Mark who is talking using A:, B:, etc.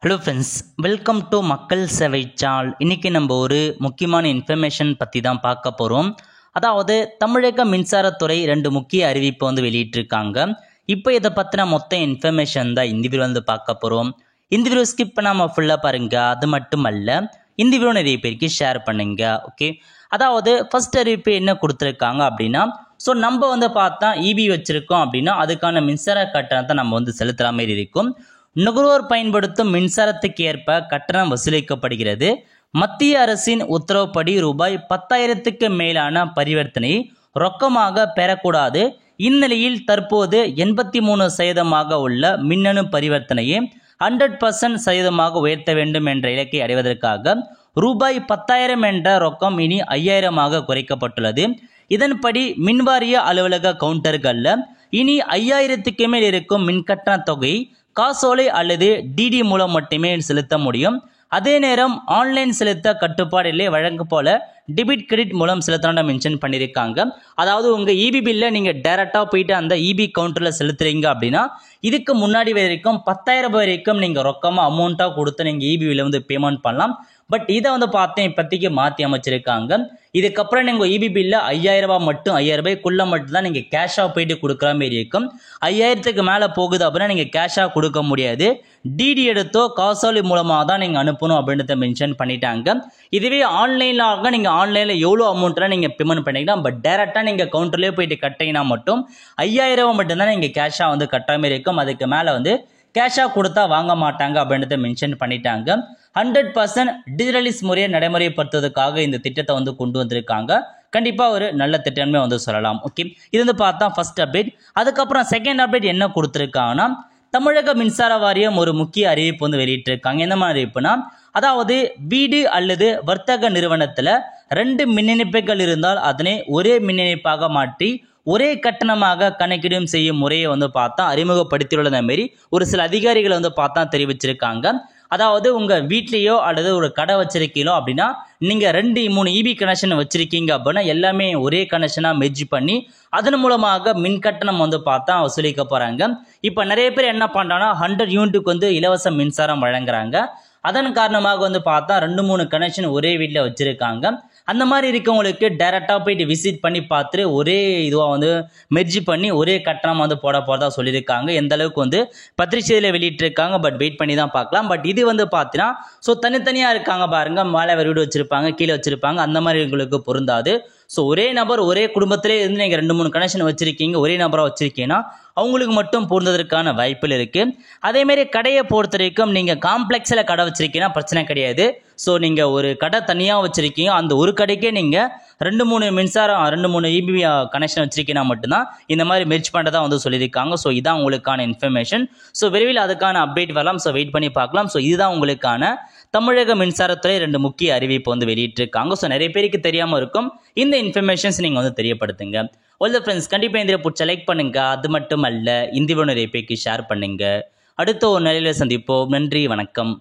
A: Hello friends, welcome to மக்கள் சேவை சால். இன்றைக்கி நம்ம ஒரு முக்கியமான இன்ஃபர்மேஷன் பற்றி தான் பார்க்க போகிறோம். அதாவது தமிழக மின்சாரத்துறை 2 முக்கிய அறிவிப்பு வெளியிட்டிருக்காங்க. இப்போ இதை பற்றின மொத்த இன்ஃபர்மேஷன் தான் இந்த வீடியோ பார்க்க போகிறோம். இந்த வீடியோ ஸ்கிப் பண்ணாமல் ஃபுல்லாக பாருங்கள். அது மட்டும் அல்ல, இந்த வீடியோ நிறைய பேருக்கு ஷேர் பண்ணுங்க. ஓகே, அதாவது ஃபர்ஸ்ட் அறிவிப்பு என்ன கொடுத்துருக்காங்க அப்படின்னா, ஸோ நம்ம பார்த்தா இபி வச்சுருக்கோம் அப்படின்னா அதுக்கான மின்சார கட்டணத்தை நம்ம செலுத்துகிற மாதிரி இருக்கும். நுகர்வோர் பயன்படுத்தும் மின்சாரத்துக்கு ஏற்ப கட்டணம் வசூலிக்கப்படுகிறது. மத்திய அரசின் உத்தரவுப்படி ரூபாய் 10,000க்கு மேலான பரிவர்த்தனை ரொக்கமாக பெறக்கூடாது. இந்நிலையில் தற்போது 83% உள்ள மின்னணு பரிவர்த்தனையை 100% உயர்த்த வேண்டும் என்ற இலக்கை அடைவதற்காக ரூபாய் 10,000 என்ற ரொக்கம் இனி 5,000 குறைக்கப்பட்டுள்ளது. இதன்படி மின்வாரிய அலுவலக கவுண்டர்களில் இனி 5,000க்கு மேல் இருக்கும் மின்கட்டண தொகை காசோலை அல்லது டிடி மூலம் மட்டுமே செலுத்த முடியும். அதே நேரம் ஆன்லைன் செலுத்த கட்டுப்பாடு இல்லை. வழக்கு போல டெபிட் கிரெடிட் மூலம் செலுத்தணும் மென்ஷன் பண்ணியிருக்காங்க. அதாவது உங்கள் இபி பில்லை நீங்கள் டைரெக்டாக போயிட்டு அந்த இபி கவுண்டரில் செலுத்துறீங்க அப்படின்னா இதுக்கு முன்னாடி வரைக்கும் 10,000 வரைக்கும் நீங்கள் ரொக்கமாக அமௌண்ட்டாக கொடுத்து நீங்கள் இபி பில்லை பேமெண்ட் பண்ணலாம். பட் இதை பார்த்தேன் இப்போதைக்கு மாற்றி அமைச்சிருக்காங்க. இதுக்கப்புறம் நீங்கள் இபி பில்ல 5,000 மட்டும் 5,000 மட்டும் தான் நீங்கள் கேஷாக போயிட்டு கொடுக்குற மாதிரி இருக்கும். 5,000க்கு மேலே போகுது அப்படின்னா நீங்கள் கேஷாக கொடுக்க முடியாது. டிடி எடுத்தோ காசோலை மூலமாக தான் நீங்கள் அனுப்பணும் அப்படின்றத மென்ஷன் பண்ணிட்டாங்க. இதுவே ஆன்லைனாக நீங்கள் ஆன்லைனில் எவ்வளோ அமௌண்ட்லாம் நீங்கள் பேமெண்ட் பண்ணிக்கலாம். பட் டேரெக்டாக நீங்கள் கவுண்டர்லேயே போயிட்டு கட்டிங்கன்னா மட்டும் 5,000 மட்டும்தான் நீங்கள் கேஷாக கட்டுற மாதிரி இருக்கும். அதுக்கு மேலே கேஷாக கொடுத்தா வாங்க மாட்டாங்க அப்படின்றத மென்ஷன் பண்ணிட்டாங்க. 100% டிஜிட்டலிஸ் முறையை நடைமுறைப்படுத்துவதற்காக இந்த திட்டத்தை கொண்டு வந்திருக்காங்க. கண்டிப்பாக ஒரு நல்ல திட்டமே சொல்லலாம். ஓகே, இது பார்த்தா ஃபர்ஸ்ட் அப்டேட். அதுக்கப்புறம் செகண்ட் அப்டேட் என்ன கொடுத்துருக்காங்கன்னா, தமிழக மின்சார வாரியம் ஒரு முக்கிய அறிவிப்பு வெளியிட்டிருக்காங்க. என்ன மாதிரி அறிவிப்புனா, அதாவது வீடு அல்லது வர்த்தக நிறுவனத்தில் 2 மின் இணைப்புகள் இருந்தால் அதனை ஒரே மின் இணைப்பாக மாற்றி ஒரே கட்டணமாக கணக்கீடும் செய்யும் முறையை பார்த்தா அறிமுகப்படுத்தியுள்ள மாரி ஒரு சில அதிகாரிகளை பார்த்தா தெரிவிச்சிருக்காங்க. அதாவது உங்கள் வீட்லேயோ அல்லது ஒரு கடை வச்சிருக்கீங்களோ அப்படின்னா நீங்கள் 2-3 இபி கனெக்ஷன் வச்சுருக்கீங்க அப்படின்னா எல்லாமே ஒரே கனெக்ஷனாக மெர்ஜ் பண்ணி அதன் மூலமாக மின் கட்டணம் பார்த்தா வசூலிக்க போகிறாங்க. இப்போ நிறைய பேர் என்ன பண்ணுறாங்கன்னா 100 யூனிட்டுக்கு இலவச மின்சாரம் வழங்குறாங்க. அதன் காரணமாக பார்த்தா 2-3 கனெக்ஷன் ஒரே வீட்டில் வச்சுருக்காங்க. அந்த மாதிரி இருக்கவங்களுக்கு டைரெக்டாக போயிட்டு விசிட் பண்ணி பார்த்துட்டு ஒரே இதுவாக மெர்ஜ் பண்ணி ஒரே கட்டணம் போட போகிறதா சொல்லியிருக்காங்க. எந்த அளவுக்கு பத்திரிகையில் வெளியிட்டிருக்காங்க. பட் வெயிட் பண்ணி தான் பார்க்கலாம். பட் இது பார்த்தீங்கன்னா ஸோ தனித்தனியாக இருக்காங்க பாருங்கள். மேலே வீடு வச்சுருப்பாங்க, கீழே வச்சுருப்பாங்க. அந்த மாதிரி உங்களுக்கு பொருந்தாது. ஸோ ஒரே நபர் ஒரே குடும்பத்திலே நீங்கள் 2-3 கனெக்ஷன் வச்சுருக்கீங்க, ஒரே நபராக வச்சுருக்கீங்கன்னா அவங்களுக்கு மட்டும் பொருந்ததற்கான வாய்ப்புகள் இருக்குது. அதேமாரி கடையை பொறுத்த வரைக்கும் நீங்கள் காம்ப்ளெக்ஸில் கடை வச்சுருக்கீங்கன்னா பிரச்சனை கிடையாது. ஸோ நீங்கள் ஒரு கடை தனியாக வச்சுருக்கீங்க, அந்த ஒரு கடைக்கே நீங்கள் 2-3 மின்சாரம் 2-3 இபி கனெக்ஷன் வச்சுருக்கீங்கன்னா மட்டும்தான் இந்த மாதிரி மெர்ஜ் பண்ணுறதா சொல்லியிருக்காங்க. ஸோ இதுதான் உங்களுக்கான இன்ஃபர்மேஷன். ஸோ விரைவில் அதுக்கான அப்டேட் வரலாம். ஸோ வெயிட் பண்ணி பார்க்கலாம். ஸோ இதுதான் உங்களுக்கான தமிழக மின்சாரத்துறை 2 முக்கிய அறிவிப்பு வெளியிட்டிருக்காங்க. ஸோ நிறைய பேருக்கு தெரியாமல் இருக்கும். இந்த இன்ஃபர்மேஷன்ஸ் நீங்கள் தெரியப்படுத்துங்க. ஆல் தி ஃப்ரெண்ட்ஸ், கண்டிப்பாக இந்த பிடிச்ச லைக் பண்ணுங்க. அது மட்டும் அல்ல, இந்த வீடியோ நிறைய பேருக்கு ஷேர் பண்ணுங்க. அடுத்த ஒரு நிலையில் சந்திப்போம். நன்றி, வணக்கம்.